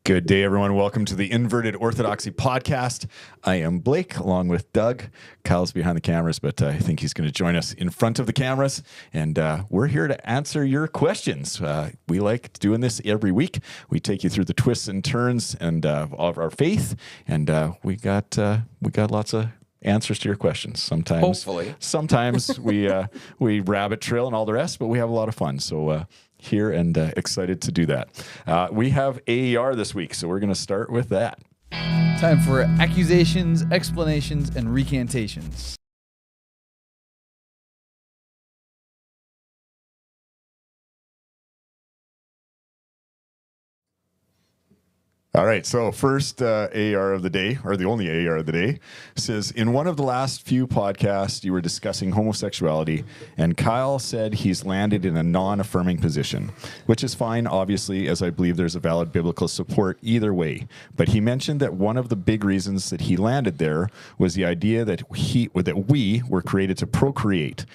Good day, everyone. Welcome to the Inverted Orthodoxy podcast. I am Blake, along with Doug. Kyle's behind the cameras, but I think he's going to join us in front of the cameras. And we're here to answer your questions. We like doing this every week. We take you through the twists and turns and of our faith, and we got lots of answers to your questions. Sometimes we rabbit trail and all the rest, but we have a lot of fun. So here and excited to do that. We have AER this week, so we're going to start with that. Time for accusations, explanations, and recantations. All right, so first AER of the day, or the only AER of the day, says, in one of the last few podcasts, you were discussing homosexuality, and Kyle said he's landed in a non-affirming position, which is fine, obviously, as I believe there's a valid biblical support either way. But he mentioned that one of the big reasons that he landed there was the idea that we were created to procreate,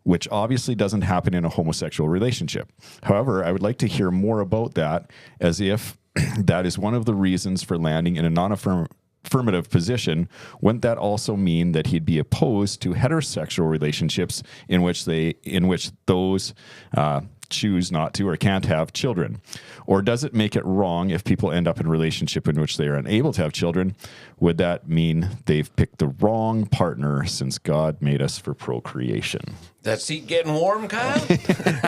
which obviously doesn't happen in a homosexual relationship. However, I would like to hear more about that, as if that is one of the reasons for landing in a non-affirmative position. Wouldn't that also mean that he'd be opposed to heterosexual relationships in which those choose not to or can't have children? Or does it make it wrong if people end up in a relationship in which they are unable to have children? Would that mean they've picked the wrong partner since God made us for procreation? That seat getting warm, Kyle?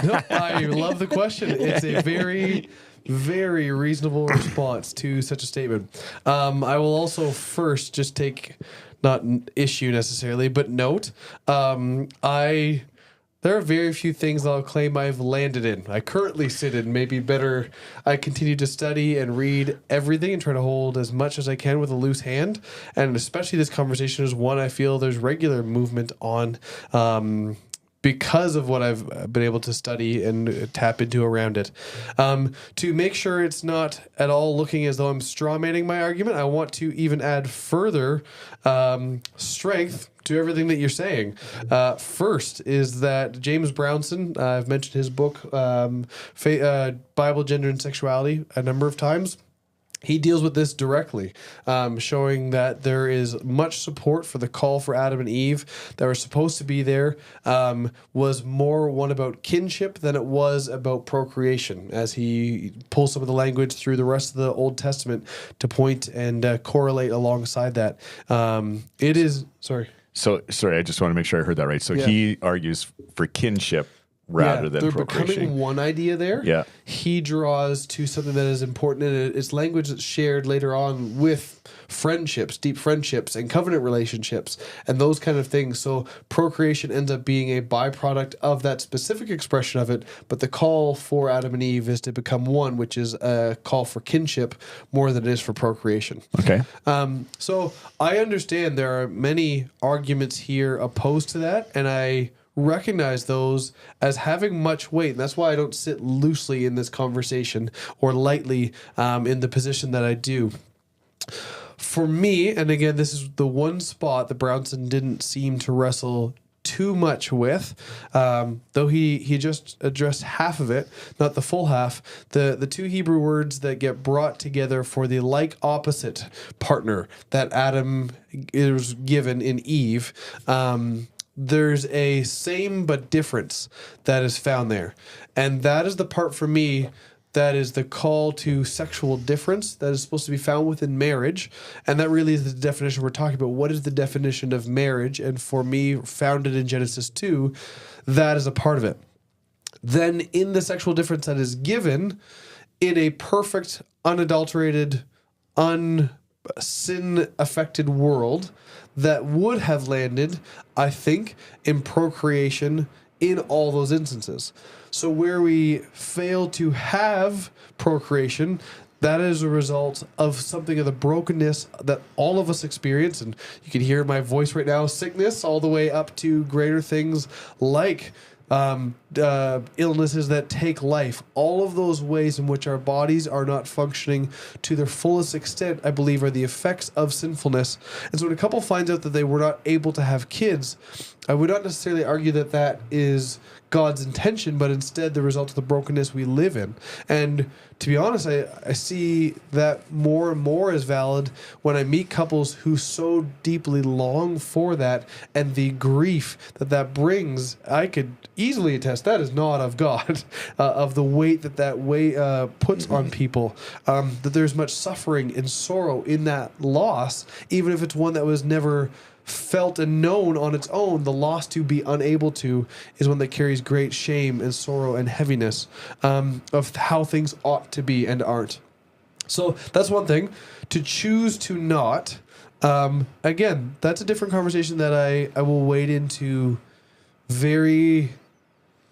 No, I love the question. It's a very reasonable response to such a statement. I will also first just take, not an issue necessarily, but note, there are very few things I'll claim I've landed in. I currently sit in, maybe better. I continue to study and read everything and try to hold as much as I can with a loose hand. And especially this conversation is one I feel there's regular movement on, because of what I've been able to study and tap into around it. To make sure it's not at all looking as though I'm strawmanning my argument, I want to even add further strength to everything that you're saying. First is that James Brownson, I've mentioned his book, Bible, Gender, and Sexuality a number of times. He deals with this directly, showing that there is much support for the call for Adam and Eve that were supposed to be there, was more one about kinship than it was about procreation, as he pulls some of the language through the rest of the Old Testament to point and correlate alongside that. So, sorry, I just want to make sure I heard that right. So he argues for kinship rather than procreation. They're becoming one idea there. Yeah. He draws to something that is important, and it's language that's shared later on with friendships, deep friendships, and covenant relationships, and those kind of things. So procreation ends up being a byproduct of that specific expression of it, but the call for Adam and Eve is to become one, which is a call for kinship more than it is for procreation. Okay. So I understand there are many arguments here opposed to that, and I recognize those as having much weight. And that's why I don't sit loosely in this conversation or lightly in the position that I do. For me, and again, this is the one spot that Brownson didn't seem to wrestle too much with, though he just addressed half of it, not the full half. The two Hebrew words that get brought together for the like opposite partner that Adam is given in Eve, there's a same but difference that is found there. And that is the part for me that is the call to sexual difference that is supposed to be found within marriage. And that really is the definition we're talking about. What is the definition of marriage? And for me, founded in Genesis 2, that is a part of it. Then in the sexual difference that is given in a perfect, unadulterated, sin-affected world, that would have landed, I think, in procreation in all those instances. So where we fail to have procreation, that is a result of something of the brokenness that all of us experience. And you can hear my voice right now, sickness, all the way up to greater things like illnesses that take life, all of those ways in which our bodies are not functioning to their fullest extent, I believe, are the effects of sinfulness. And so when a couple finds out that they were not able to have kids, I would not necessarily argue that that is God's intention, but instead the result of the brokenness we live in. And to be honest, I see that more and more as valid when I meet couples who so deeply long for that, and the grief that that brings. I could easily attest that is not of God, of the weight that way puts on people, that there's much suffering and sorrow in that loss, even if it's one that was never felt and known on its own. The loss to be unable to is one that carries great shame and sorrow and heaviness of how things ought to be and aren't. So that's one thing. To choose to not, again, that's a different conversation that I will wade into very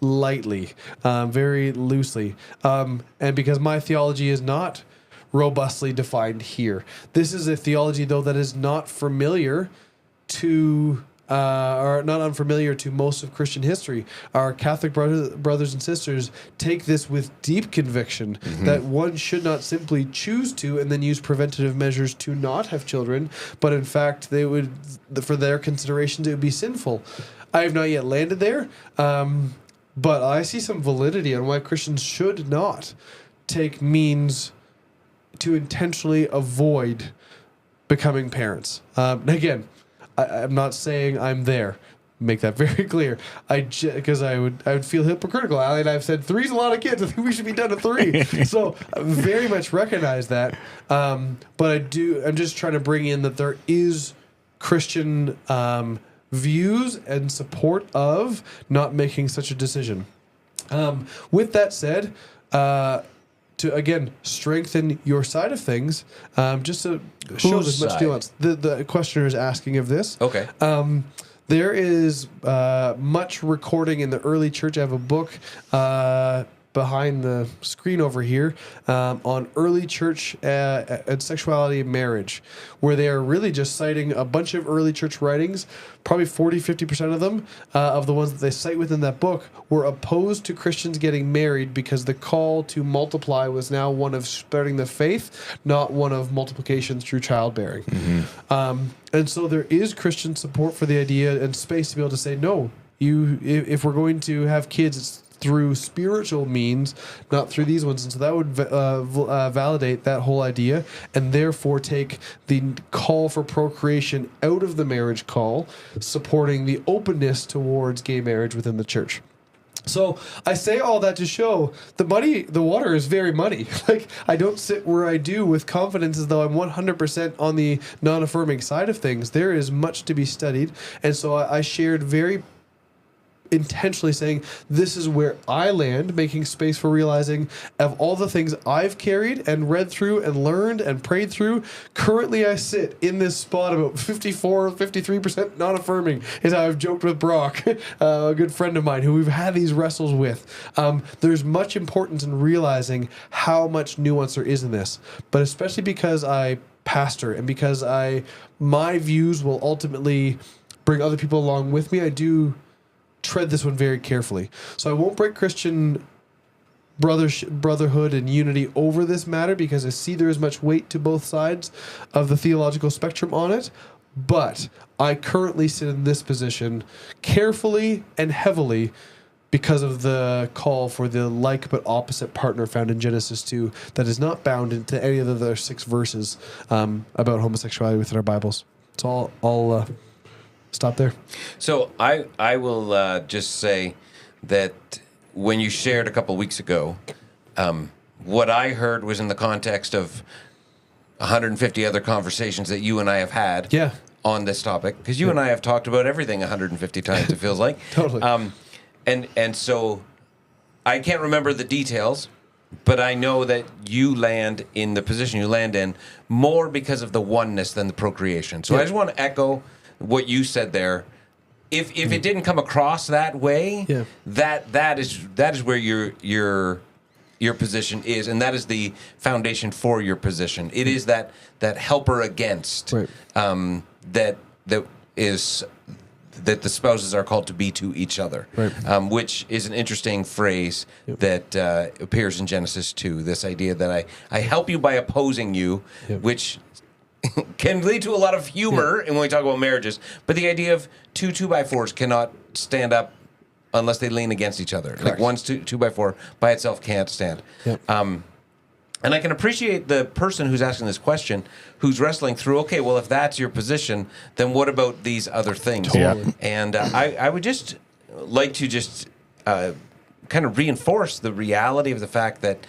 lightly, very loosely. And because my theology is not robustly defined here. This is a theology, though, that is not familiar to are not unfamiliar to most of Christian history. Our Catholic brothers and sisters take this with deep conviction that one should not simply choose to and then use preventative measures to not have children, but in fact they would, for their considerations, it would be sinful. I have not yet landed there, but I see some validity on why Christians should not take means to intentionally avoid becoming parents. Again, I'm not saying I'm there. Make that very clear. Because I would feel hypocritical. Ali and I have said 3's a lot of kids. I think we should be done at 3. So I very much recognize that. But I'm just trying to bring in that there is Christian views and support of not making such a decision. With that said, to again strengthen your side of things, just to show as much nuance. The questioner is asking of this. Okay. There is much recording in the early church. I have a book behind the screen over here on early church and sexuality and marriage, where they are really just citing a bunch of early church writings. Probably 40-50% of them, of the ones that they cite within that book, were opposed to Christians getting married because the call to multiply was now one of spreading the faith, not one of multiplication through childbearing. And so there is Christian support for the idea and space to be able to say, no, if we're going to have kids, it's through spiritual means, not through these ones. And so that would validate that whole idea, and therefore take the call for procreation out of the marriage call, supporting the openness towards gay marriage within the church. So I say all that to show the water is very muddy. Like, I don't sit where I do with confidence as though I'm 100% on the non-affirming side of things. There is much to be studied. And so I shared very intentionally saying this is where I land, making space for realizing of all the things I've carried and read through and learned and prayed through. Currently I sit in this spot about 54 53% non-affirming, is how I've joked with Brock, a good friend of mine who we've had these wrestles with. There's much importance in realizing how much nuance there is in this, but especially because I pastor and because my views will ultimately bring other people along with me, I do tread this one very carefully. So I won't break Christian brotherhood and unity over this matter, because I see there is much weight to both sides of the theological spectrum on it. But I currently sit in this position carefully and heavily because of the call for the like but opposite partner found in Genesis 2 that is not bound into any of the other 6 verses about homosexuality within our Bibles. So I'll stop there. So I will just say that when you shared a couple weeks ago, what I heard was in the context of 150 other conversations that you and I have had on this topic, because you and I have talked about everything 150 times, it feels like. Totally. And so I can't remember the details, but I know that you land in the position you land in more because of the oneness than the procreation. So I just want to echo what you said there. If it didn't come across that way, that is where your position is, and that is the foundation for your position. It is that helper against that is that the spouses are called to be to each other, Right. Which is an interesting phrase that appears in Genesis 2. This idea that I help you by opposing you, which can lead to a lot of humor when we talk about marriages. But the idea of two 2x4s cannot stand up unless they lean against each other. Correct. Like one's 2x4 by itself can't stand. Yep. And I can appreciate the person who's asking this question, who's wrestling through, okay, well, if that's your position, then what about these other things? Totally. And I would just like to just kind of reinforce the reality of the fact that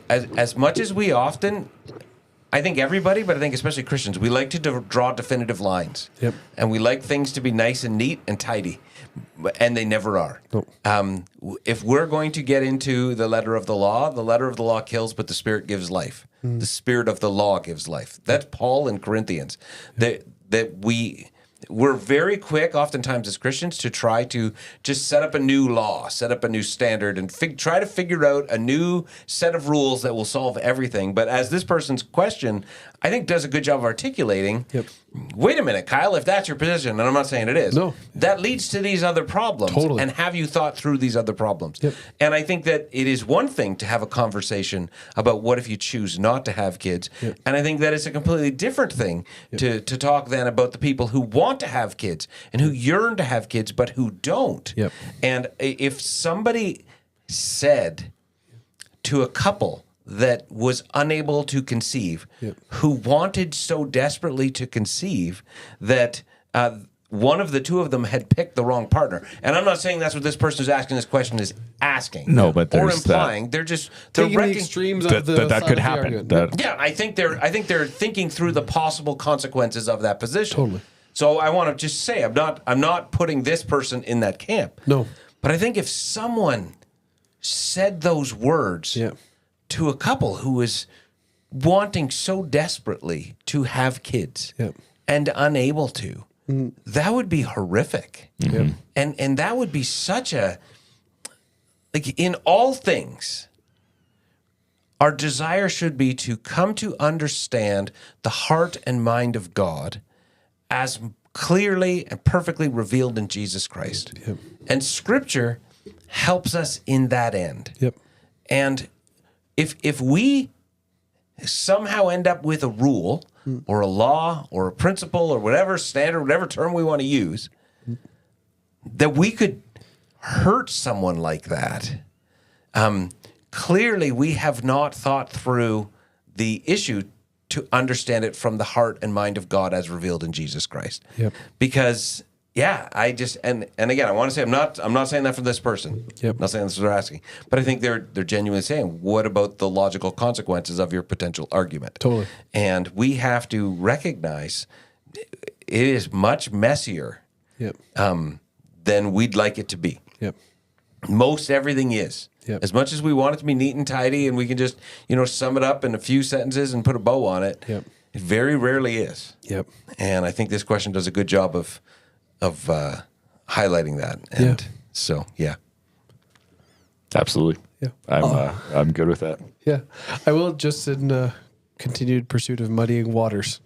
as much as we often, I think everybody, but I think especially Christians, we like to draw definitive lines. Yep. And we like things to be nice and neat and tidy. And they never are. Nope. If we're going to get into the letter of the law kills, but the Spirit gives life. The Spirit of the law gives life. That's Paul in Corinthians. That we're very quick, oftentimes as Christians, to try to just set up a new law, set up a new standard, and try to figure out a new set of rules that will solve everything. But as this person's question, I think, does a good job of articulating, wait a minute, Kyle, if that's your position, and I'm not saying it is, No. that leads to these other problems. Totally. And have you thought through these other problems? Yep. And I think that it is one thing to have a conversation about what if you choose not to have kids. And I think that it's a completely different thing to talk then about the people who want to have kids and who yearn to have kids but who don't. Yep. And if somebody said to a couple that was unable to conceive, who wanted so desperately to conceive that one of the two of them had picked the wrong partner. And I'm not saying that's what this person who's asking this question is asking. No, but or there's implying. They're just Taking the extremes of the that side could of the happen. argument. yeah, I think they're thinking through the possible consequences of that position. Totally. So I want to just say I'm not putting this person in that camp. No. But I think if someone said those words to a couple who is wanting so desperately to have kids and unable to, that would be horrific. And that would be such a, like, in all things, our desire should be to come to understand the heart and mind of God as clearly and perfectly revealed in Jesus Christ. And Scripture helps us in that end. And if we somehow end up with a rule or a law or a principle or whatever standard, whatever term we want to use, that we could hurt someone like that, clearly we have not thought through the issue to understand it from the heart and mind of God as revealed in Jesus Christ. Because I just and again, I want to say I'm not saying that for this person. I'm not saying that's what they're asking, but I think they're genuinely saying, what about the logical consequences of your potential argument? Totally. And we have to recognize it is much messier than we'd like it to be. Most everything is. As much as we want it to be neat and tidy, and we can just sum it up in a few sentences and put a bow on it, it very rarely is. And I think this question does a good job of highlighting that. And so, Absolutely. I'm good with that. I will, just in continued pursuit of muddying waters.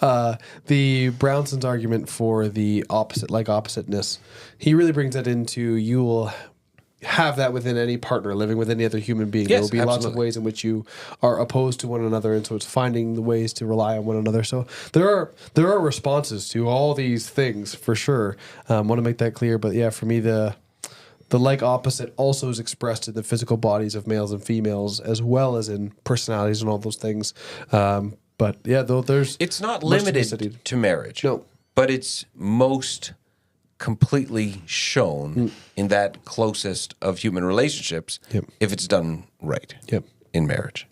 The Brownson's argument for the oppositeness, he really brings that into, you will have that within any partner living with any other human being. There will be lots of ways in which you are opposed to one another, and so it's finding the ways to rely on one another. So there are responses to all these things for sure. Want to make that clear, but for me the like opposite also is expressed in the physical bodies of males and females, as well as in personalities and all those things. But though it's not limited to marriage. No, but it's most completely shown in that closest of human relationships if it's done right in marriage.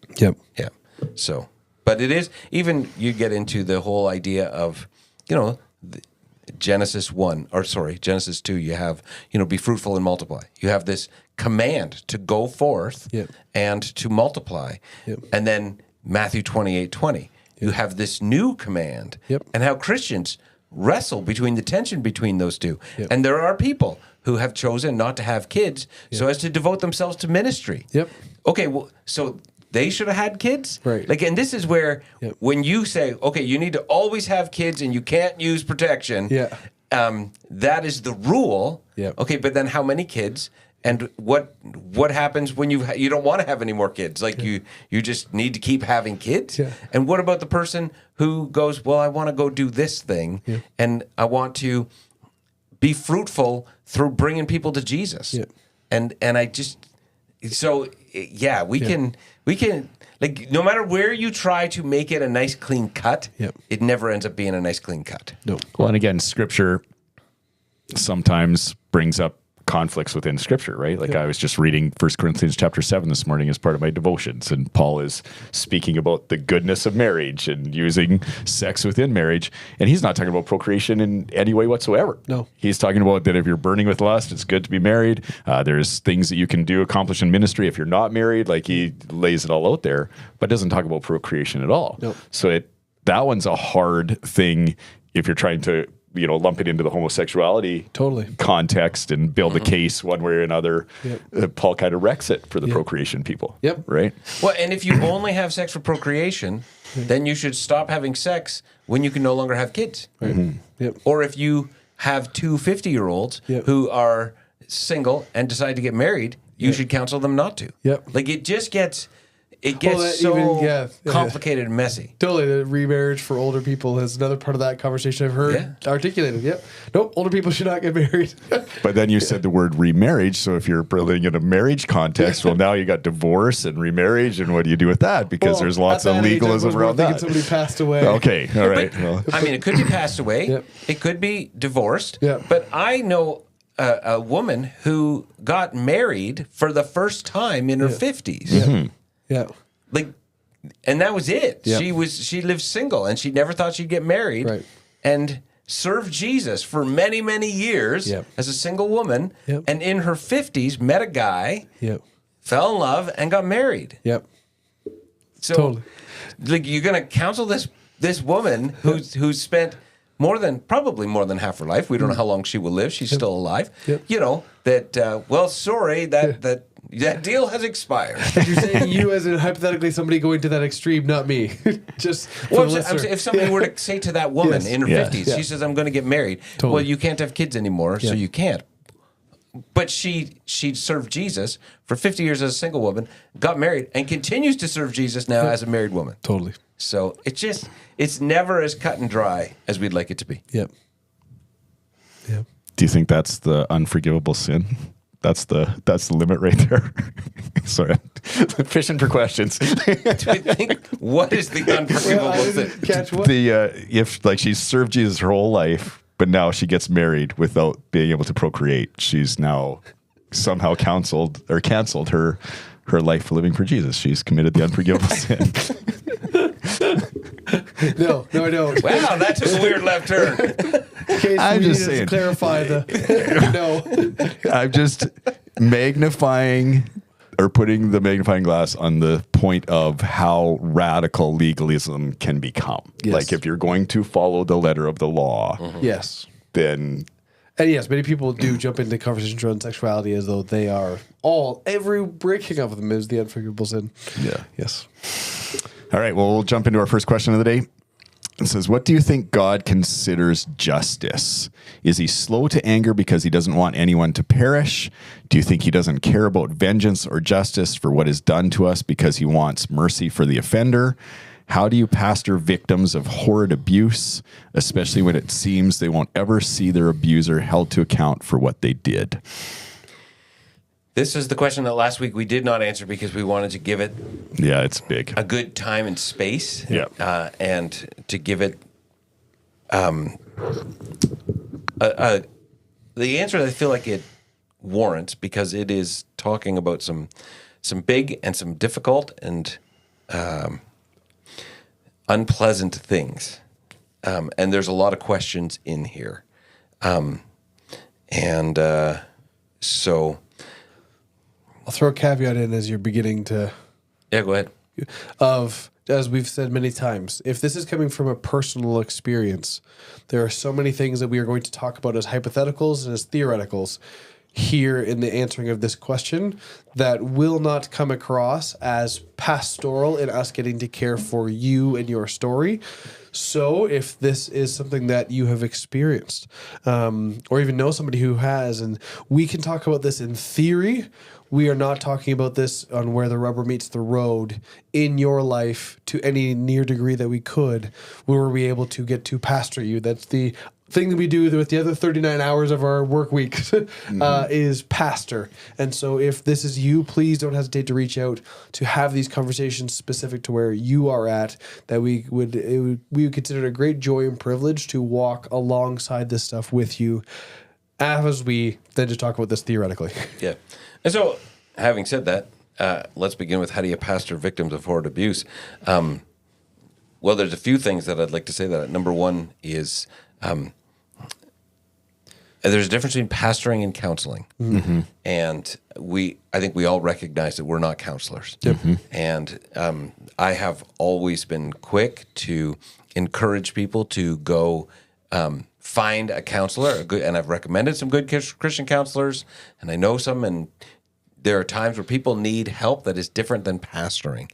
So, but it is, even you get into the whole idea of, Genesis 2, you have, be fruitful and multiply. You have this command to go forth and to multiply. And then Matthew 28:20, you have this new command and how Christians wrestle between the tension between those two. And there are people who have chosen not to have kids so as to devote themselves to ministry. Okay, well, so they should have had kids? Right. Like, and this is where when you say, okay, you need to always have kids and you can't use protection, that is the rule. Yep. Okay, but then how many kids? And what happens when you don't want to have any more kids? Like you just need to keep having kids. Yeah. And what about the person who goes, well, I want to go do this thing, and I want to be fruitful through bringing people to Jesus. Yeah. And I just we can like no matter where you try to make it a nice clean cut, it never ends up being a nice clean cut. No. Well, and again, Scripture sometimes brings up conflicts within Scripture, right? Like I was just reading 1 Corinthians chapter 7 this morning as part of my devotions, and Paul is speaking about the goodness of marriage and using sex within marriage, and he's not talking about procreation in any way whatsoever. No. He's talking about that if you're burning with lust, it's good to be married. There's things that you can accomplish in ministry if you're not married. Like he lays it all out there, but doesn't talk about procreation at all. No. So that one's a hard thing if you're trying to lump it into the homosexuality context and build a case one way or another. Paul kind of wrecks it for the procreation people. Yep. Right? Well, and if you only have sex for procreation, then you should stop having sex when you can no longer have kids. Right. Yep. Or if you have two 50-year-olds who are single and decide to get married, you should counsel them not to. Yep. Like it gets so complicated and messy. Totally. The remarriage for older people is another part of that conversation I've heard articulated. Yep. Nope. Older people should not get married. But then you said the word remarriage. So if you're putting in a marriage context, well, now you got divorce and remarriage. And what do you do with that? Because there's lots of legalism around that. Somebody passed away. Okay. All right. I mean, it could be passed away. It could be divorced. But I know a woman who got married for the first time in her 50s. Yeah. Like, and that was it. Yep. She lived single and she never thought she'd get married. Right. And served Jesus for many, many years as a single woman. And in her 50s, met a guy, fell in love, and got married. Yep. So, like, you're going to counsel this woman who's spent probably more than half her life. We don't know how long she will live. She's still alive. You know, sorry, that deal has expired. You're saying you as in hypothetically somebody going to that extreme, not me. Just if somebody were to say to that woman in her 50s, she says, I'm going to get married. Totally. Well, you can't have kids anymore, so you can't. But she served Jesus for 50 years as a single woman, got married, and continues to serve Jesus now as a married woman. Totally. So it's never as cut and dry as we'd like it to be. Yep. Do you think that's the unforgivable sin? That's the limit right there. Sorry, fishing for questions. Do I think what is the unforgivable sin? Catch what? If like she's served Jesus her whole life, but now she gets married without being able to procreate, she's now somehow canceled her life living for Jesus. She's committed the unforgivable sin. No, I don't. Wow, that took a weird left turn. I'm just saying. Clarify the no. I'm just magnifying or putting the magnifying glass on the point of how radical legalism can become. Yes. Like if you're going to follow the letter of the law, Yes. then And yes, many people do jump into conversations around sexuality as though they are every breaking of them is the unforgivable sin. yeah. Yes. All right, well, we'll jump into our first question of the day. It says, what do you think God considers justice? Is he slow to anger because he doesn't want anyone to perish? Do you think he doesn't care about vengeance or justice for what is done to us because he wants mercy for the offender? How do you pastor victims of horrid abuse, especially when it seems they won't ever see their abuser held to account for what they did? This is the question that last week we did not answer because we wanted to give it Yeah, it's big. a good time and space. Yeah. And to give it the answer that I feel like it warrants, because it is talking about some big and some difficult and unpleasant things. And there's a lot of questions in here. So I'll throw a caveat in as you're beginning to yeah, go ahead. as we've said many times, if this is coming from a personal experience, there are so many things that we are going to talk about as hypotheticals and as theoreticals. here in the answering of this question that will not come across as pastoral in us getting to care for you and your story. So if this is something that you have experienced, or even know somebody who has, and we can talk about this in theory, we are not talking about this on where the rubber meets the road in your life to any near degree that we could, where we'll be able to get to pastor you. That's the thing that we do with the other 39 hours of our work week is pastor. And so if this is you, please don't hesitate to reach out to have these conversations specific to where you are at, that we would consider it a great joy and privilege to walk alongside this stuff with you as we then just talk about this theoretically. Yeah. And so, having said that, let's begin with how do you pastor victims of horrid abuse? Well, there's a few things that I'd like to say. That number one is there's a difference between pastoring and counseling. Mm-hmm. And I think we all recognize that we're not counselors. Mm-hmm. And I have always been quick to encourage people to go find a counselor, and I've recommended some good Christian counselors, and I know some, and there are times where people need help that is different than pastoring.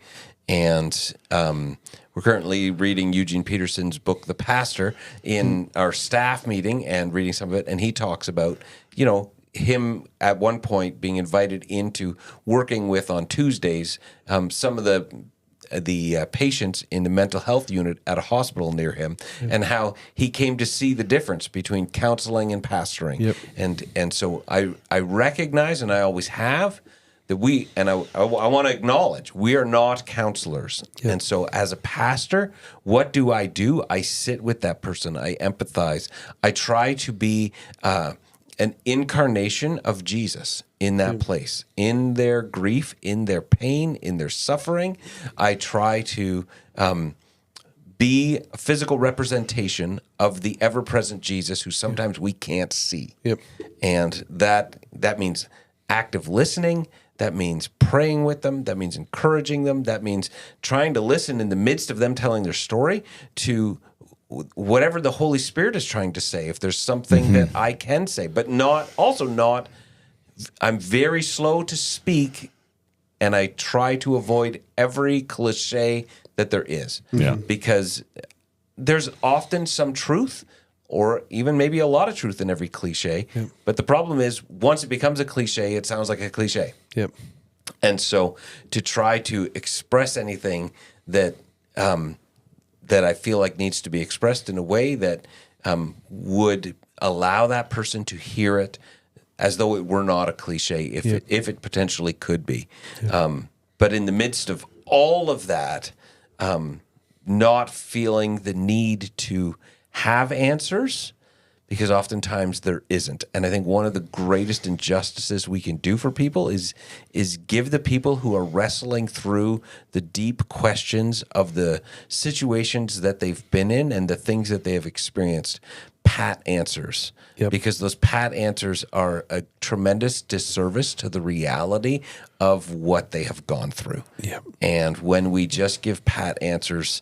And we're currently reading Eugene Peterson's book, The Pastor, in our staff meeting and reading some of it. And he talks about, him at one point being invited into working with on Tuesdays some of the patients in the mental health unit at a hospital near him, and how he came to see the difference between counseling and pastoring. Yep. And so I recognize, and I always have, that I want to acknowledge, we are not counselors. Yep. And so as a pastor, what do? I sit with that person. I empathize. I try to be an incarnation of Jesus in that place, in their grief, in their pain, in their suffering. I try to be a physical representation of the ever-present Jesus who sometimes we can't see. Yep. And that means active listening. That means praying with them. That means encouraging them. That means trying to listen in the midst of them telling their story to whatever the Holy Spirit is trying to say, if there's something that I can say, but I'm very slow to speak, and I try to avoid every cliche that there is. Yeah. Because there's often some truth, or even maybe a lot of truth in every cliche. Yep. But the problem is, once it becomes a cliche, it sounds like a cliche. Yep. And so to try to express anything that that I feel like needs to be expressed in a way that would allow that person to hear it as though it were not a cliche, if it potentially could be. But in the midst of all of that, not feeling the need to have answers, because oftentimes there isn't. And I think one of the greatest injustices we can do for people is give the people who are wrestling through the deep questions of the situations that they've been in and the things that they have experienced pat answers. Yep. Because those pat answers are a tremendous disservice to the reality of what they have gone through. Yep. And when we just give pat answers,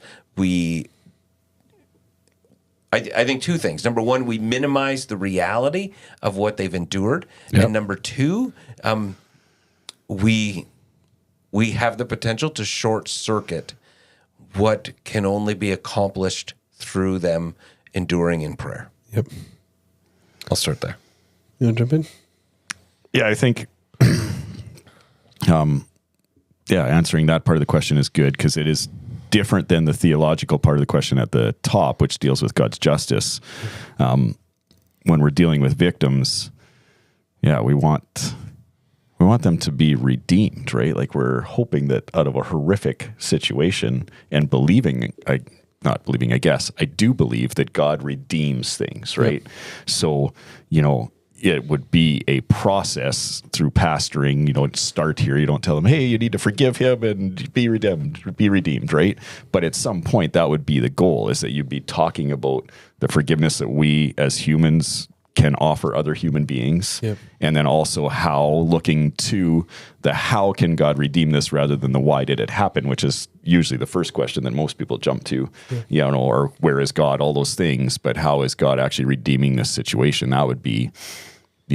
I think two things. Number one, we minimize the reality of what they've endured. Yep. And number two, we have the potential to short circuit what can only be accomplished through them enduring in prayer. Yep. I'll start there. You want to jump in? Yeah, I think answering that part of the question is good, because it is different than the theological part of the question at the top, which deals with God's justice. When we're dealing with victims, we want them to be redeemed, right? Like, we're hoping that out of a horrific situation, and I do believe that God redeems things, right? Yep. So, it would be a process through pastoring. You don't start here. You don't tell them, hey, you need to forgive him and be redeemed, right? But at some point, that would be the goal, is that you'd be talking about the forgiveness that we as humans can offer other human beings. Yep. And then also looking to the how can God redeem this rather than the why did it happen, which is usually the first question that most people jump to, or where is God, all those things. But how is God actually redeeming this situation? That would be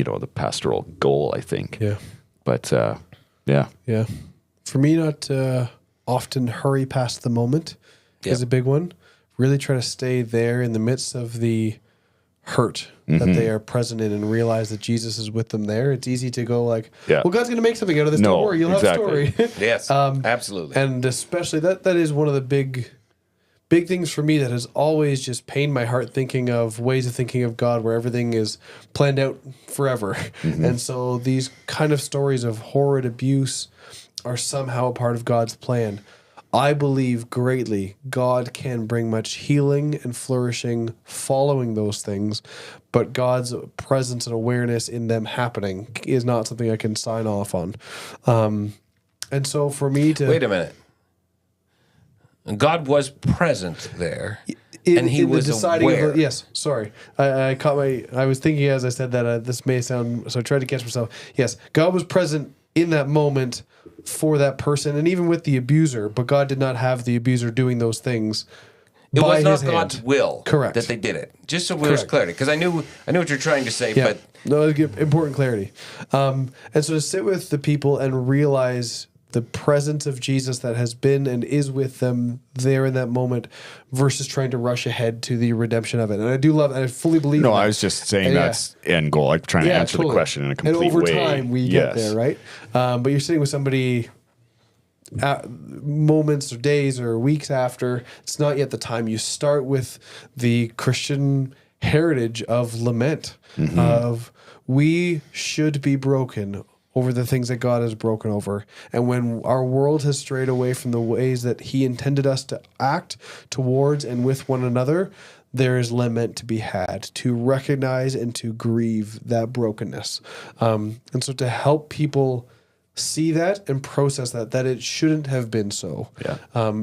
the pastoral goal, I think. Yeah. But yeah. Yeah. For me, not often hurry past the moment is a big one. Really try to stay there in the midst of the hurt that they are present in and realize that Jesus is with them there. It's easy to go like, well, God's going to make something out of this. Don't worry, you'll have a story. Yes, absolutely. And especially that is one of the big things for me that has always just pained my heart, thinking of ways of thinking of God where everything is planned out forever. And so these kind of stories of horrid abuse are somehow a part of God's plan. I believe greatly God can bring much healing and flourishing following those things, but God's presence and awareness in them happening is not something I can sign off on. And so for me to... Wait a minute. God was present there, and he was aware. Yes, sorry. I was thinking as I said that this may sound... So I tried to catch myself. Yes, God was present in that moment for that person and even with the abuser, but God did not have the abuser doing those things. It was not hand. God's will Correct. that they did it. Just so there's clarity, because I knew what you're trying to say, but no, important clarity. And so to sit with the people and realize the presence of Jesus that has been and is with them there in that moment versus trying to rush ahead to the redemption of it. And I do love, and I fully believe No, that. I was just saying that's end goal. I'm trying to answer the question in a complete way. And over time, we get there, right? But you're sitting with somebody moments or days or weeks after, it's not yet the time. You start with the Christian heritage of lament, of we should be broken over the things that God has broken over. And when our world has strayed away from the ways that he intended us to act towards and with one another, there is lament to be had, to recognize and to grieve that brokenness. And so to help people see that and process that it shouldn't have been so,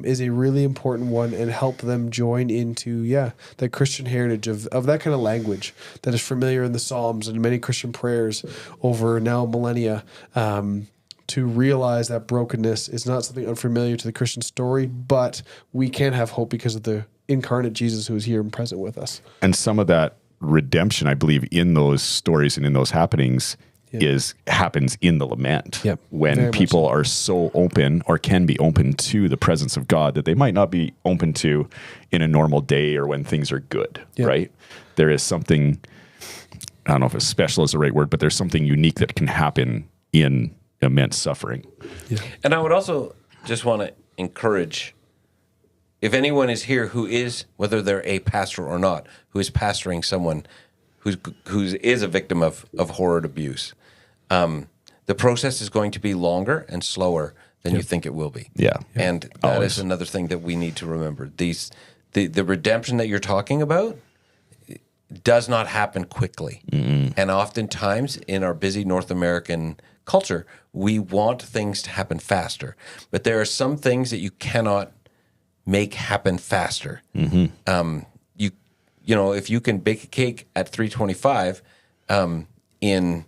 is a really important one, and help them join into, that Christian heritage of that kind of language that is familiar in the Psalms and many Christian prayers over now millennia, to realize that brokenness is not something unfamiliar to the Christian story, but we can have hope because of the incarnate Jesus who is here and present with us. And some of that redemption, I believe, in those stories and in those happenings happens in the lament when people are so open or can be open to the presence of God that they might not be open to in a normal day or when things are good, right? There is something, I don't know if it's special is the right word, but there's something unique that can happen in immense suffering. And I would also just want to encourage, if anyone is here who is, whether they're a pastor or not, who is pastoring someone who is a victim of horrid abuse, the process is going to be longer and slower than you think it will be. And that is another thing that we need to remember. The redemption that you're talking about does not happen quickly. And oftentimes in our busy North American culture, we want things to happen faster. But there are some things that you cannot make happen faster. You know, if you can bake a cake at 325 in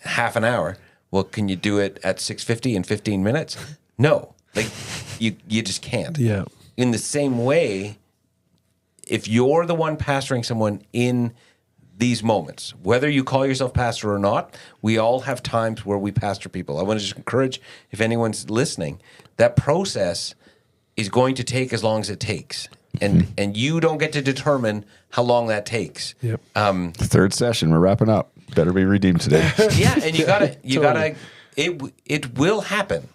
half an hour, well, can you do it at 650 in 15 minutes? No, like you just can't. In the same way, if you're the one pastoring someone in these moments, whether you call yourself pastor or not, we all have times where we pastor people. I want to just encourage, if anyone's listening, that process is going to take as long as it takes. And you don't get to determine how long that takes. Third session, we're wrapping up. Better be redeemed today. And you gotta. It will happen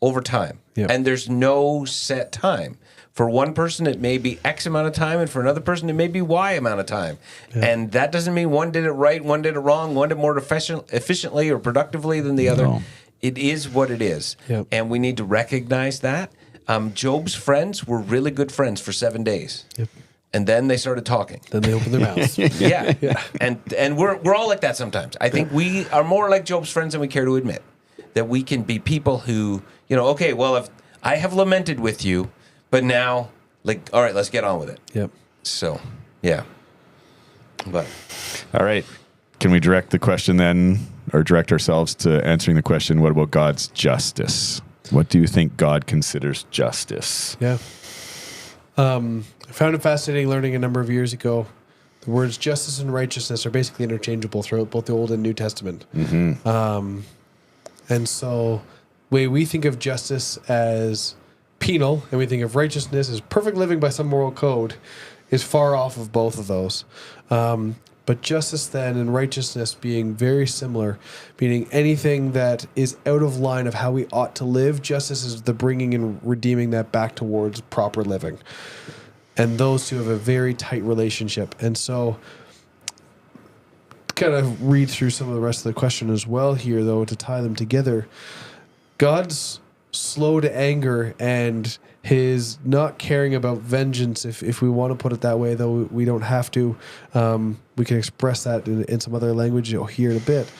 over time, and there's no set time. For one person, it may be X amount of time, and for another person, it may be Y amount of time. And that doesn't mean one did it right, one did it wrong, one did more efficiently or productively than the other. No. It is what it is, and we need to recognize that. Job's friends were really good friends for 7 days. And then they started talking. Then they opened their mouths. And we're all like that sometimes. I think we are more like Job's friends than we care to admit. That we can be people who, okay, well, if I have lamented with you, but now, all right, let's get on with it. So, But all right. Can we direct the question then, or direct ourselves to answering the question, what about God's justice? What do you think God considers justice? I found it fascinating learning a number of years ago The words justice and righteousness are basically interchangeable throughout both the Old and New Testament. And so, way we think of justice as penal, and we think of righteousness as perfect living by some moral code, is far off of both of those. But justice then and righteousness being very similar, meaning anything that is out of line of how we ought to live, justice is the bringing and redeeming that back towards proper living. And those two have a very tight relationship. And so, kind of read through some of the rest of the question as well here, though, to tie them together. God's slow to anger and his not caring about vengeance, if we want to put it that way, though we don't have to. We can express that in some other language you'll hear in a bit.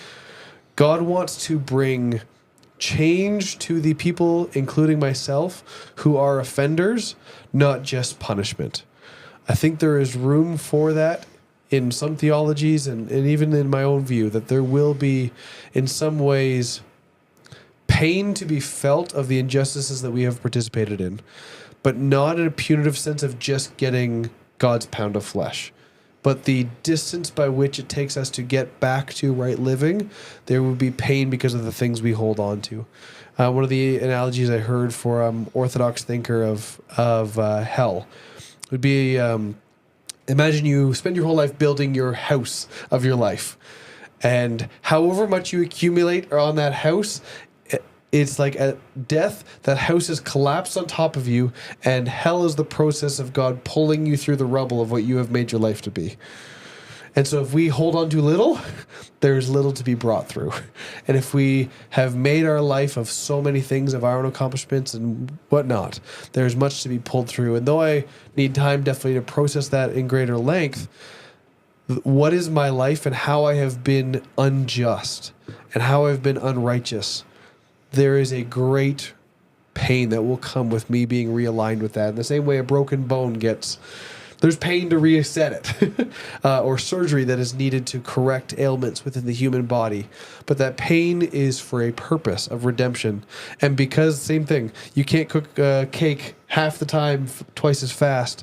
God wants to bring change to the people, including myself, who are offenders, not just punishment. I think there is room for that in some theologies and even in my own view, that there will be, in some ways, pain to be felt of the injustices that we have participated in, but not in a punitive sense of just getting God's pound of flesh. But the distance by which it takes us to get back to right living, there would be pain because of the things we hold on to. One of the analogies I heard for Orthodox thinker of hell would be, imagine you spend your whole life building your house of your life. And however much you accumulate on that house, it's like at death, that house is collapsed on top of you, and hell is the process of God pulling you through the rubble of what you have made your life to be. And so if we hold on too little, there's little to be brought through. And if we have made our life of so many things, of our own accomplishments and whatnot, there's much to be pulled through. And though I need time definitely to process that in greater length, what is my life and how I have been unjust and how I've been unrighteous, there is a great pain that will come with me being realigned with that. In the same way a broken bone gets, there's pain to reset it, or surgery that is needed to correct ailments within the human body. But that pain is for a purpose of redemption. And because, same thing, you can't cook cake half the time, twice as fast.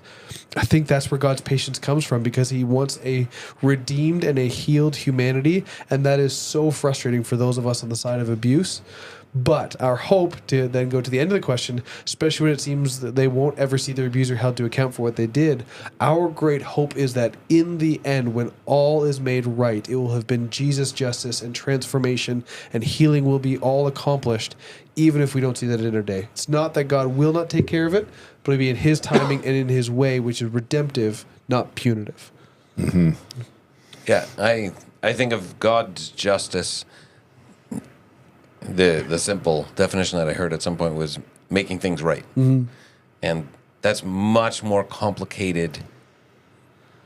I think that's where God's patience comes from, because he wants a redeemed and a healed humanity. And that is so frustrating for those of us on the side of abuse. But our hope, to then go to the end of the question, especially when it seems that they won't ever see their abuser held to account for what they did, our great hope is that in the end, when all is made right, it will have been Jesus' justice and transformation, and healing will be all accomplished, even if we don't see that in our day. It's not that God will not take care of it, but it'll be in his timing and in his way, which is redemptive, not punitive. Mm-hmm. Yeah, I think of God's justice. The simple definition that I heard at some point was making things right. Mm-hmm. And that's much more complicated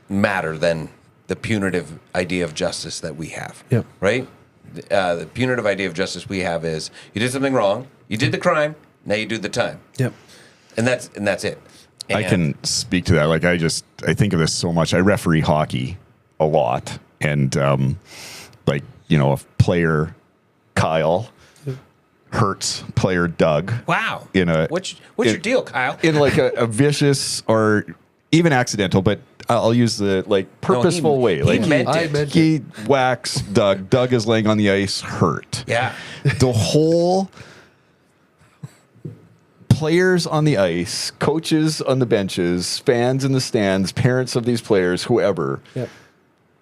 matter than the punitive idea of justice that we have. Yep. Right? The punitive idea of justice we have is you did something wrong, you did the crime, now you do the time. Yep. And that's it. And I can speak to that. Like I think of this so much. I referee hockey a lot, and a player Kyle hurts player Doug. Wow. What's your deal, Kyle? In like a vicious or even accidental, but I'll use the purposeful way. He whacks Doug. Doug is laying on the ice, hurt. Yeah. The whole players on the ice, coaches on the benches, fans in the stands, parents of these players, whoever. Yep.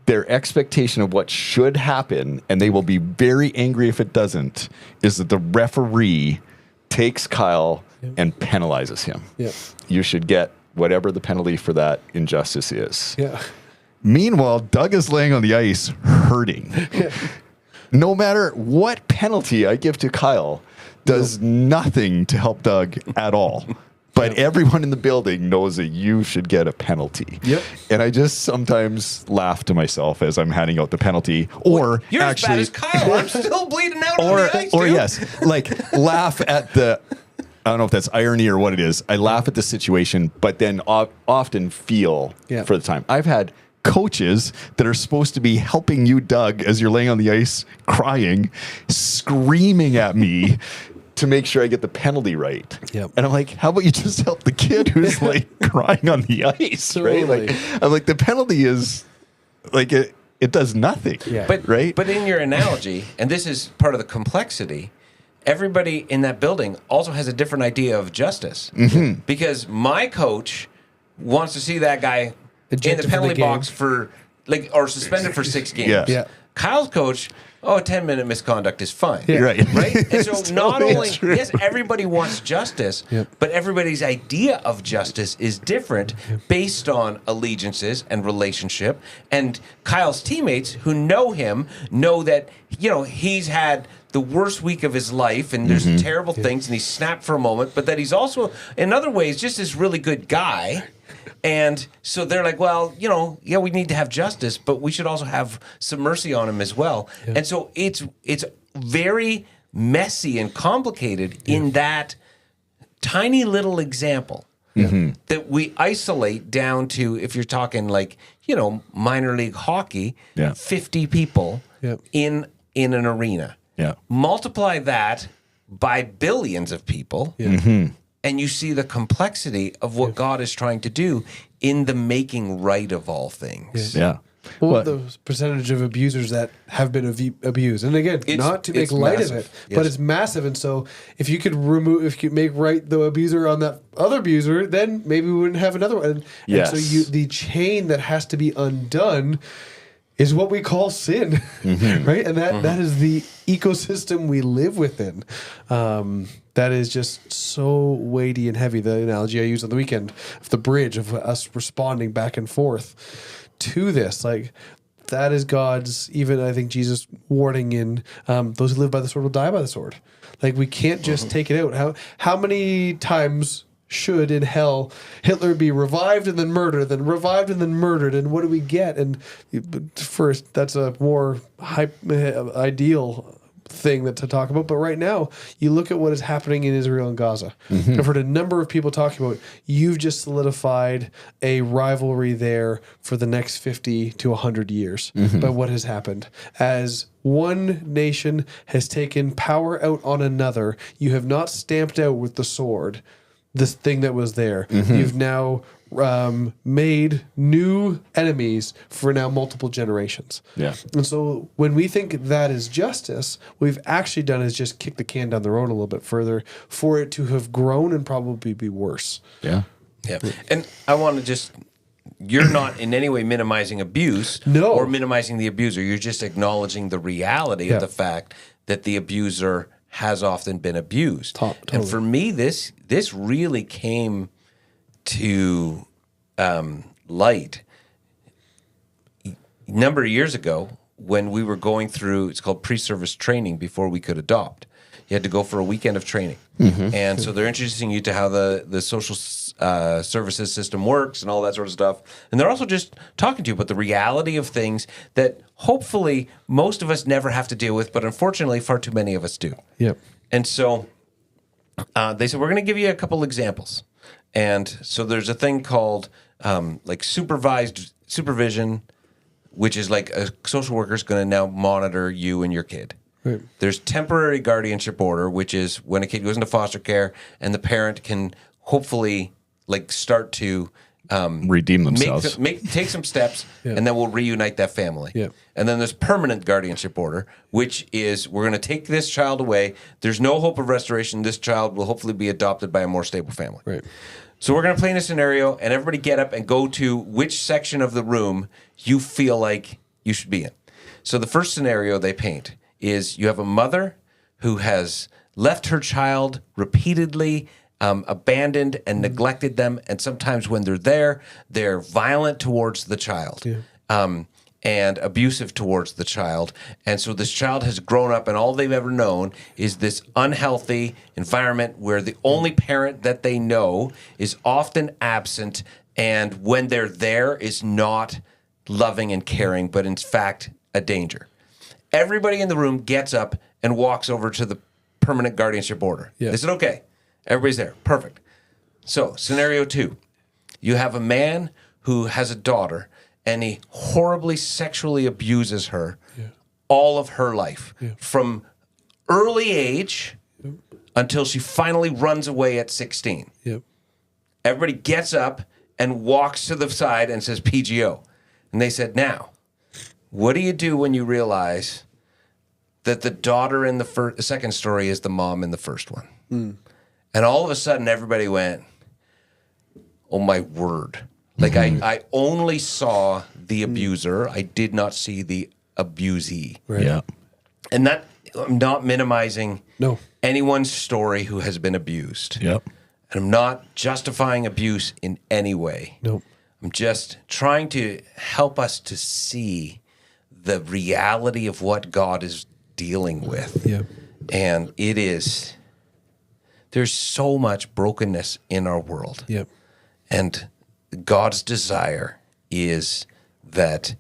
Their expectation of what should happen, and they will be very angry if it doesn't, is that the referee takes Kyle and penalizes him. Yep. You should get whatever the penalty for that injustice is. Yeah. Meanwhile, Doug is laying on the ice hurting. No matter what penalty I give to Kyle, does nothing to help Doug at all. But everyone in the building knows that you should get a penalty. Yep. And I just sometimes laugh to myself as I'm handing out the penalty. Or You're actually, as bad as Kyle. I'm still bleeding out on the ice, or dude. yes, laugh at the, I don't know if that's irony or what it is. I laugh at the situation, but then often feel for the time. I've had coaches that are supposed to be helping you, Doug, as you're laying on the ice crying, screaming at me to make sure I get the penalty right. Yep. And I'm like, how about you just help the kid who's crying on the ice, right? Totally. I'm like, the penalty is like it does nothing. Yeah. But right. But in your analogy, and this is part of the complexity, everybody in that building also has a different idea of justice. Because my coach wants to see that guy in Ejected the from the penalty game. box for or suspended for 6 games. Yes. Yeah. Kyle's coach, a 10-minute misconduct is fine. Yeah. Right. Right? And so It's not totally only, true. yes, everybody wants justice, Yep. but everybody's idea of justice is different based on allegiances and relationship. And Kyle's teammates who know him know that, he's had the worst week of his life and there's terrible things and he snapped for a moment, but that he's also, in other ways, just this really good guy. And so they're like, well, we need to have justice, but we should also have some mercy on him as well. Yeah. And so it's very messy and complicated in that tiny little example that we isolate down to, if you're talking like, minor league hockey, 50 people in an arena. Yeah. Multiply that by billions of people. And you see the complexity of what God is trying to do in the making right of all things. Yeah. Well, the percentage of abusers that have been abused, and again, not to make light of it, but it's massive. And so, if you could make right the abuser on that other abuser, then maybe we wouldn't have another one. And so, the chain that has to be undone is what we call sin, right? And that is the ecosystem we live within. That is just so weighty and heavy. The analogy I used on the weekend of the bridge of us responding back and forth to this, like that is God's. Even I think Jesus warning in those who live by the sword will die by the sword. Like we can't just take it out. How many times should in hell Hitler be revived and then murdered, then revived and then murdered, and what do we get? And first, that's a more ideal thing to talk about. But right now, you look at what is happening in Israel and Gaza. I've heard a number of people talking about you've just solidified a rivalry there for the next 50 to 100 years by what has happened. As one nation has taken power out on another, you have not stamped out with the sword this thing that was there. You've now made new enemies for now multiple generations. Yeah. And so when we think that is justice, what we've actually done is just kick the can down the road a little bit further for it to have grown and probably be worse. Yeah. Yeah. And I want to just, you're not in any way minimizing abuse or minimizing the abuser. You're just acknowledging the reality of the fact that the abuser has often been abused. Totally. And for me, this really came to light a number of years ago when we were going through, it's called pre-service training before we could adopt. You had to go for a weekend of training. And so they're introducing you to how the social services system works and all that sort of stuff. And they're also just talking to you about the reality of things that hopefully most of us never have to deal with, but unfortunately far too many of us do. Yep. And so they said, we're going to give you a couple examples. And so there's a thing called like supervised supervision, which is like a social worker is going to now monitor you and your kid. Right. There's temporary guardianship order, which is when a kid goes into foster care and the parent can hopefully like start to redeem themselves, take some steps, and then we'll reunite that family. Yeah. And then there's permanent guardianship order, which is we're going to take this child away. There's no hope of restoration. This child will hopefully be adopted by a more stable family. Right. So we're going to play in a scenario, and everybody get up and go to which section of the room you feel like you should be in. So the first scenario they paint is you have a mother who has left her child repeatedly, abandoned and neglected them, and sometimes when they're there, they're violent towards the child. And abusive towards the child. And so this child has grown up and all they've ever known is this unhealthy environment where the only parent that they know is often absent, and when they're there is not loving and caring, but in fact a danger. Everybody in the room gets up and walks over to the permanent guardianship order. They said, okay, everybody's there. Perfect. So scenario 2, you have a man who has a daughter and he horribly sexually abuses her all of her life from early age until she finally runs away at 16. Everybody gets up and walks to the side and says PGO. And they said, now, What do you do when you realize that the daughter in the second story is the mom in the first one? And all of a sudden, everybody went, oh, my word. Like, I only saw the abuser. I did not see the abusee. Right. Yeah. And that, I'm not minimizing No. anyone's story who has been abused. Yep. And I'm not justifying abuse in any way. No. I'm just trying to help us to see the reality of what God is dealing with. Yeah. And there's so much brokenness in our world. Yep. And God's desire is that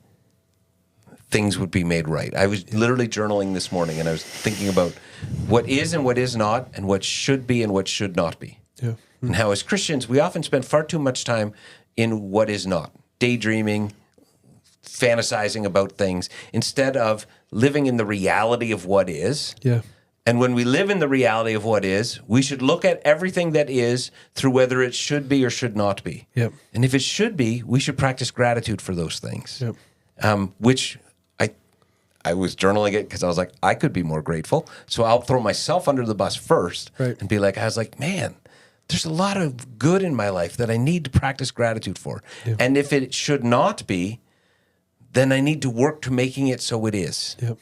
things would be made right. I was literally journaling this morning, and I was thinking about what is and what is not, and what should be and what should not be. Yeah. And how, as Christians, we often spend far too much time in what is not, daydreaming, fantasizing about things, instead of living in the reality of what is. Yeah. And when we live in the reality of what is, we should look at everything that is through whether it should be or should not be. Yep. And if it should be, we should practice gratitude for those things. Yep. Which I was journaling it because I was like, I could be more grateful. So I'll throw myself under the bus first and be like, I was like, man, there's a lot of good in my life that I need to practice gratitude for. Yep. And if it should not be, then I need to work to making it so it is. Yep.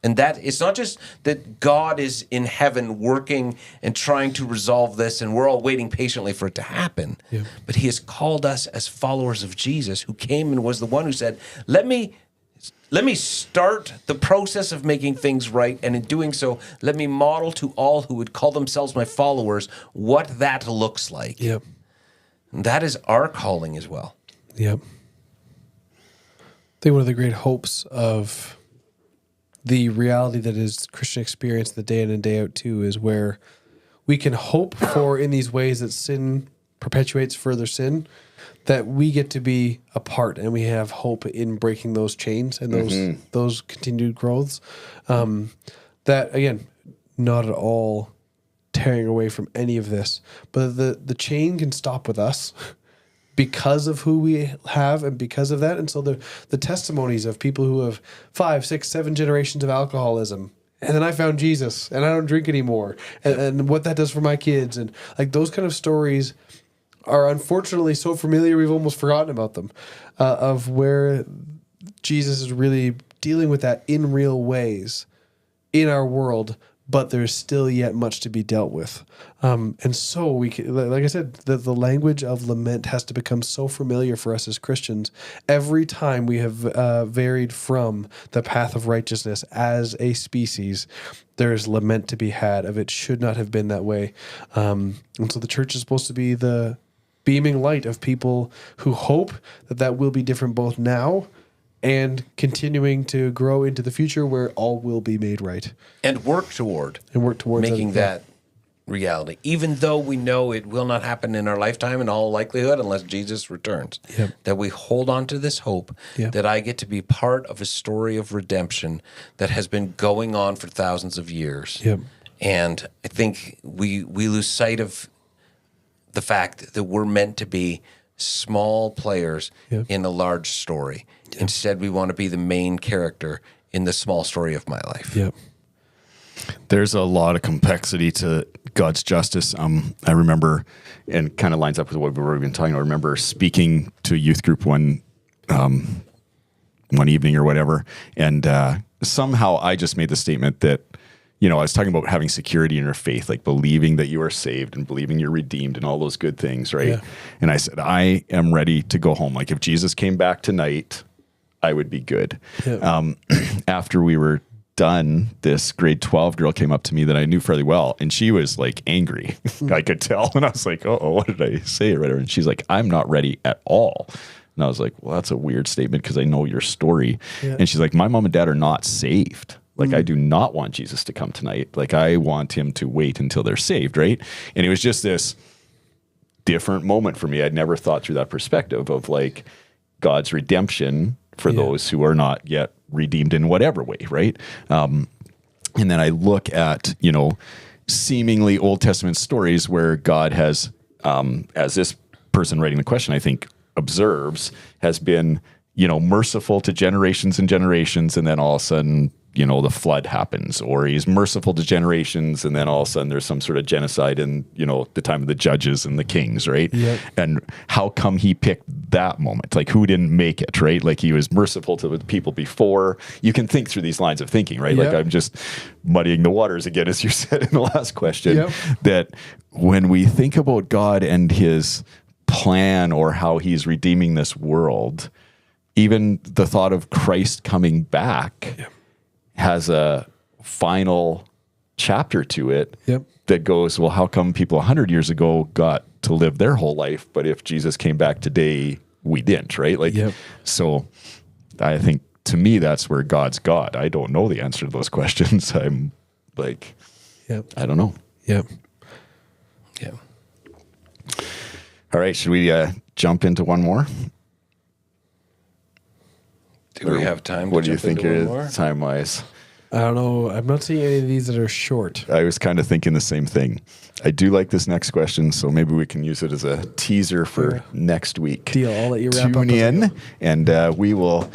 And that it's not just that God is in heaven working and trying to resolve this, and we're all waiting patiently for it to happen. Yeah. But he has called us as followers of Jesus, who came and was the one who said, let me start the process of making things right, and in doing so, let me model to all who would call themselves my followers what that looks like. Yep. And that is our calling as well. Yep. I think one of the great hopes of the reality that is Christian experience the day in and day out too is where we can hope for, in these ways that sin perpetuates further sin, that we get to be a part and we have hope in breaking those chains and those continued growths. That, again, not at all tearing away from any of this, but the chain can stop with us because of who we have and because of that. And so the testimonies of people who have 5, 6, 7 generations of alcoholism, and then I found Jesus and I don't drink anymore, and what that does for my kids, and like those kind of stories are unfortunately so familiar we've almost forgotten about them, of where Jesus is really dealing with that in real ways in our world, but there's still yet much to be dealt with. And so we can, like I said, the language of lament has to become so familiar for us as Christians every time we have varied from the path of righteousness as a species. There's lament to be had of it should not have been that way. And so the church is supposed to be the beaming light of people who hope that will be different both now and continuing to grow into the future where all will be made right. And work towards making that reality, even though we know it will not happen in our lifetime in all likelihood unless Jesus returns. Yep. That we hold on to this hope that I get to be part of a story of redemption that has been going on for thousands of years. Yep. And I think we lose sight of the fact that we're meant to be small players in a large story. Instead, we want to be the main character in the small story of my life. Yep. There's a lot of complexity to God's justice. I remember, and kind of lines up with what we've been talking about. I remember speaking to a youth group one evening or whatever, and somehow I just made the statement that, I was talking about having security in your faith, like believing that you are saved and believing you're redeemed and all those good things, right? Yeah. And I said, I am ready to go home. Like if Jesus came back tonight, I would be good. Yeah. After we were done, this grade 12 girl came up to me that I knew fairly well, and she was like angry. I could tell. And I was like, oh, what did I say or whatever? And she's like, I'm not ready at all. And I was like, well, that's a weird statement because I know your story. Yeah. And she's like, my mom and dad are not saved. Like, I do not want Jesus to come tonight. Like, I want him to wait until they're saved, right? And it was just this different moment for me. I'd never thought through that perspective of, like, God's redemption for those who are not yet redeemed in whatever way, right? And then I look at, seemingly Old Testament stories where God has, as this person writing the question, I think, observes, has been, merciful to generations and generations, and then all of a sudden, the flood happens, or he's merciful to generations, and then all of a sudden there's some sort of genocide in, the time of the judges and the kings, right? Yep. And how come he picked that moment? Like, who didn't make it, right? Like, he was merciful to the people before. You can think through these lines of thinking, right? Yep. Like, I'm just muddying the waters again, as you said in the last question, Yep. that when we think about God and his plan or how he's redeeming this world, even the thought of Christ coming back has a final chapter to it that goes, well, how come people 100 years ago got to live their whole life, but if Jesus came back today, we didn't, right? Like, so I think to me, that's where God's God. I don't know the answer to those questions. I'm like, I don't know. Yep. Yeah. All right. Should we jump into one more? Do we have time? What to do you jump think into it one more? is time-wise? I don't know. I'm not seeing any of these that are short. I was kind of thinking the same thing. I do like this next question, so maybe we can use it as a teaser for next week. Deal. I'll let you wrap up. Tune in, and we will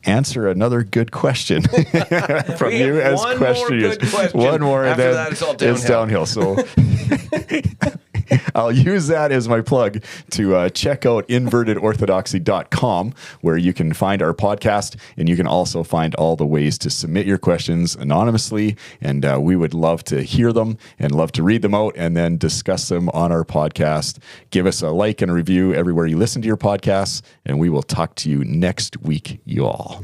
answer another good question from We you have as one more questioners. good question. One more, and After then that, it's all it's downhill. So I'll use that as my plug to check out invertedorthodoxy.com, where you can find our podcast, and you can also find all the ways to submit your questions anonymously. And we would love to hear them and love to read them out and then discuss them on our podcast. Give us a like and a review everywhere you listen to your podcasts, and we will talk to you next week, you all.